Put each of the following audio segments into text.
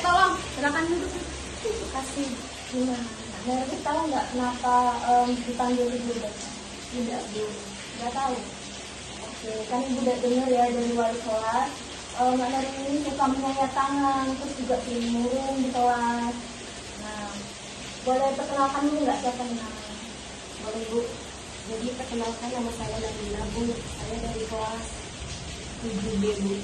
tolong, silakan duduk. Terima kasih. Gimana? Mereka tahu nggak kenapa dipanggil ibu dek? Tidak, Bu. Nggak tahu. Oke, kan ibu udah dengar ya dari wali kelas. Mbak Nari ini suka menyayat tangan, terus juga sering murung di kelas. Nah, boleh perkenalkan dulu nggak siapa namanya? Boleh, Bu. Jadi perkenalkan, nama saya Nabila, Bu. Saya dari kelas 7B, Bu.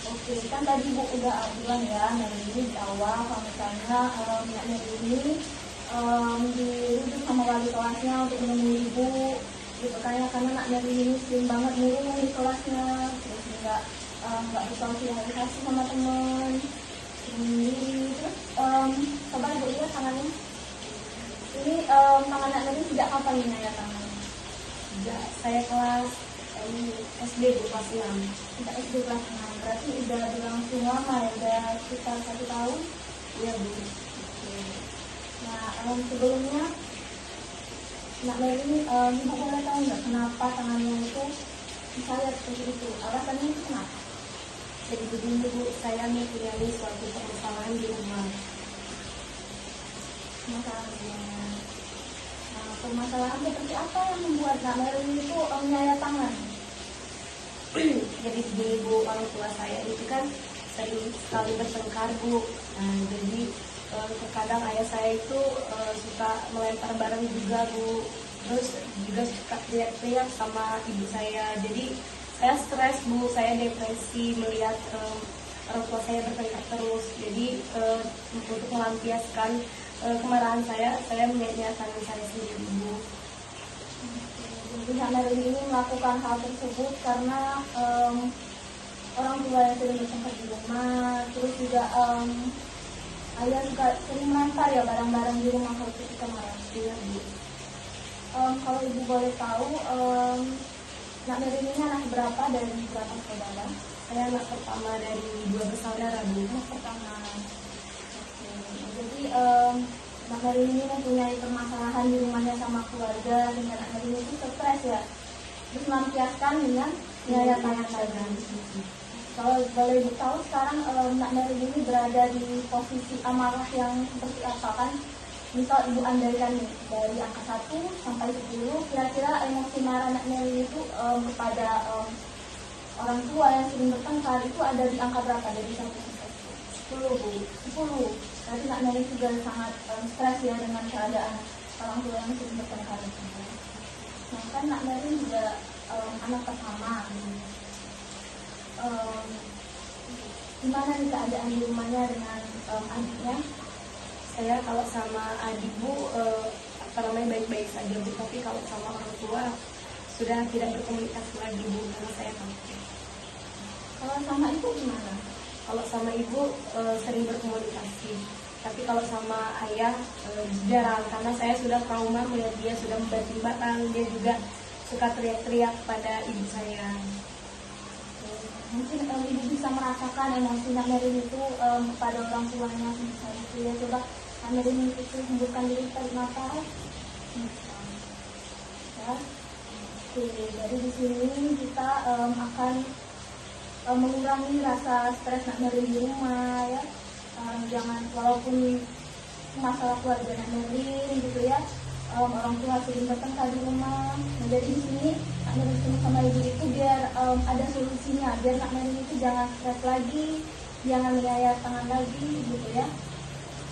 Oke, kan tadi Bu udah bilang ya, Nari ini di awal kalau misalnya Mbak Nari ini dirujuk sama wali kelasnya untuk menemui ibu gitu kan ya, karena Mbak Nari ini sering banget murung di kelasnya, terus nggak bersosialisasi sama teman, sendiri. Terus coba ibu lihat tangannya. Ini tangan Mbak Nari sejak kapan ini ya tangannya? Sejak saya kelas SD, Bu, kelas 6. Sejak SD kelas 6, berarti udah berlangsung lama ya, udah sekitar 1 tahun. Iya, Bu. Nah, sebelumnya Mbak Nari ini, ibu boleh tahu nggak kenapa tangannya itu disayat seperti itu? Alasannya itu kenapa? Jadi begini, Bu, saya mempunyai suatu permasalahan di rumah. Masalahnya, nah, permasalahan seperti apa yang membuat Mbak Nari itu menyayat tangan? Jadi begini, Bu, orang tua saya itu kan sering sekali bertengkar, Bu. Nah, jadi terkadang ayah saya itu suka melempar barang juga, Bu. Terus juga suka teriak-teriak sama ibu saya. Jadi saya stres, Bu, saya depresi melihat orang tua saya bertengkar terus. Jadi untuk melampiaskan kemarahan saya menyayat tangan saya sendiri, Bu. Jadi Mbak Nari ini melakukan hal tersebut karena orang tua yang sering bertengkar di rumah, terus juga ayah juga sering melempar ya barang-barang di rumah kalau ketika marah. Iya, Bu. Kalau ibu boleh tahu, Mbak Nari ini anak berapa dari berapa saudara? Saya anak pertama dari 2 bersaudara, Bu. Anak pertama. Oke. Jadi Mbak Nari ini mempunyai permasalahan di rumahnya sama keluarga, dengan Mbak Nari itu stres ya. Terus melampiaskan dengan menyayat tangan saja. Kalau boleh ibu tahu sekarang Mbak Nari ini berada di posisi amarah yang seperti apa kan? Misal ibu andaikan nih, dari angka 1 sampai 10, kira-kira emosi marah Mbak Nari itu kepada orang tua yang sering bertengkar itu ada di angka berapa dari 1 sampai 10? 10, Bu. 10. Berarti Mbak Nari juga sangat stres ya dengan keadaan orang tua yang sering bertengkar itu. Nah kan Mbak Nari juga anak pertama. Gimana nih keadaan di rumahnya dengan adiknya? Saya kalau sama adik, Bu, baik-baik saja, Bu. Tapi kalau sama orang tua sudah tidak berkomunikasi lagi, Bu, karena saya takut. Kalau sama ibu gimana? Kalau sama ibu sering berkomunikasi. Tapi kalau sama ayah jarang, karena saya sudah trauma melihat dia sudah membanting batang. Dia juga suka teriak-teriak pada ibu saya. Mungkin ibu bisa merasakan emosi Mbak Nari itu kepada orang tuanya sebesar itu ya. Coba Mbak Nari itu hembuskan diri tarik nafas. Ya. Oke, jadi di sini kita akan mengurangi rasa stres Mbak Nari di rumah ya. Jangan, walaupun masalah keluarga Mbak Nari gitu ya, orang tua sering bertengkar di rumah. Nah, jadi di sini Mbak Nari sama ibu itu biar ada solusinya, biar Mbak Nari itu jangan stres lagi, jangan menyayat tangan lagi gitu ya.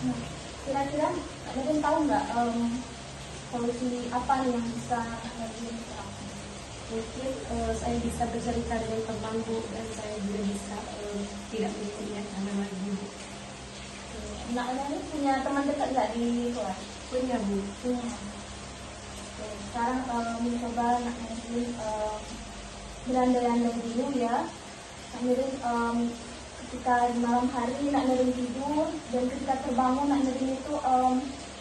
Nah, kira-kira Mbak Nari tahu nggak solusi apa nih yang bisa Mbak Nari terapkan? Mungkin saya bisa bercerita dengan teman, Bu, dan saya juga bisa tidak menyayat tangan lagi, Bu. Mbak Nari punya teman dekat nggak di kelas? Punya, Bu. Punya. Oke, sekarang mencoba Mbak Nari berandai-andai dulu ya. Mbak Nari ketika di malam hari Mbak Nari tidur, dan ketika terbangun Mbak Nari itu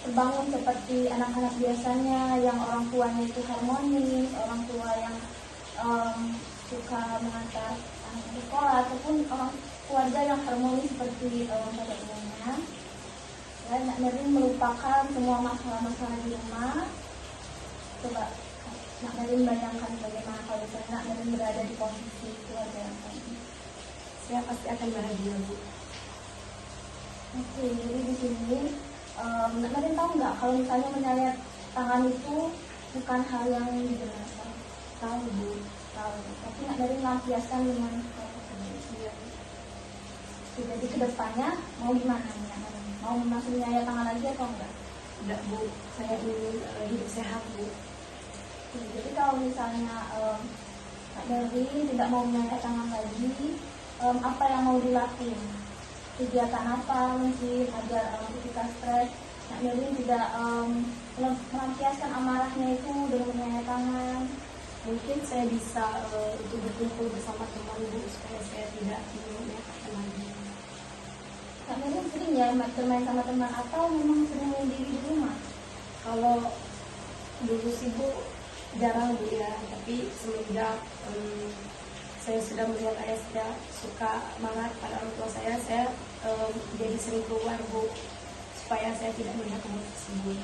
terbangun seperti anak-anak biasanya yang orang tuanya itu harmonis, orang tua yang suka mengantar anak ke sekolah, ataupun orang keluarga yang harmonis seperti pada umumnya. Ya, Mbak Nari melupakan semua masalah-masalah di rumah. Coba Mbak Nari bayangkan bagaimana kalau misalnya Mbak Nari berada di posisi keluarga yang tadi. Saya pasti akan bahagia, Bu. Oke, jadi di sini Nak Narin tahu nggak kalau misalnya menyayat tangan itu bukan hal yang dibenarkan? Tahu Bu. Tahu, tapi Nak Narin melampiaskan dengan Iya. jadi kedepannya mau gimana nih Nak Narin? Mau langsung menyayat tangan lagi atau enggak? Tidak Bu, saya ingin hidup sehat Bu. Oke, jadi kalau misalnya Nak Narin tidak mau menyayat tangan lagi, apa yang mau dilakuin? Kegiatan apa mungkin agar ketika stres Nak Narin tidak melampiaskan amarahnya itu dengan menyayat tangan? Mungkin saya bisa untuk berkumpul bersama teman Bu supaya saya tidak menyatakan lagi. Nak Narin sering ya bermain sama teman atau memang sering sendiri di rumah? Kalau dulu sih Bu jarang Bu ya, tapi semenjak saya sudah melihat ayah saya suka banget pada orang tua saya jadi sering keluar Bu supaya saya tidak melihat hal tersebut.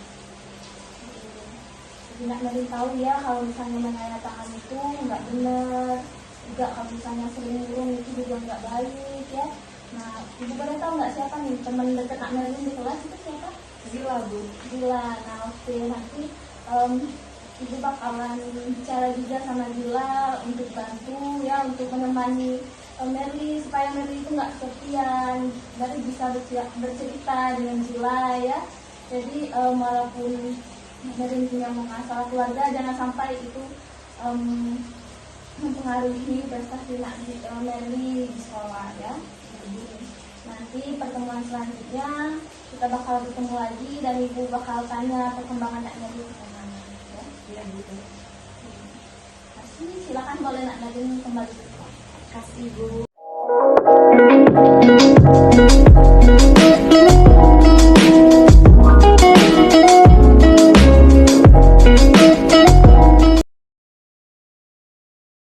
Jadi Nak Narin tahu ya kalau misalnya menyayat tangan itu nggak benar, juga kalau misalnya sering ngurung itu juga nggak baik ya. Nah, Ibu boleh tahu nggak siapa nih teman dekat Nak Narin di kelas itu siapa? Gila Bu. Gila. Nah, oke, nanti Ibu bakalan bicara juga sama Gila untuk bantu ya, untuk menemani Merly supaya Merly itu nggak kesepian, Merly bisa bercerita dengan Gila ya. Jadi walaupun Merly punya masalah keluarga, jangan sampai itu mempengaruhi prestasi Merly di sekolah ya. Jadi nanti pertemuan selanjutnya kita bakal bertemu lagi dan Ibu bakal tanya perkembangan Nak Merly bagaimana ya. Iya gitu. Silakan boleh Nak Narin kembali ke sekolah. Kasih Bu.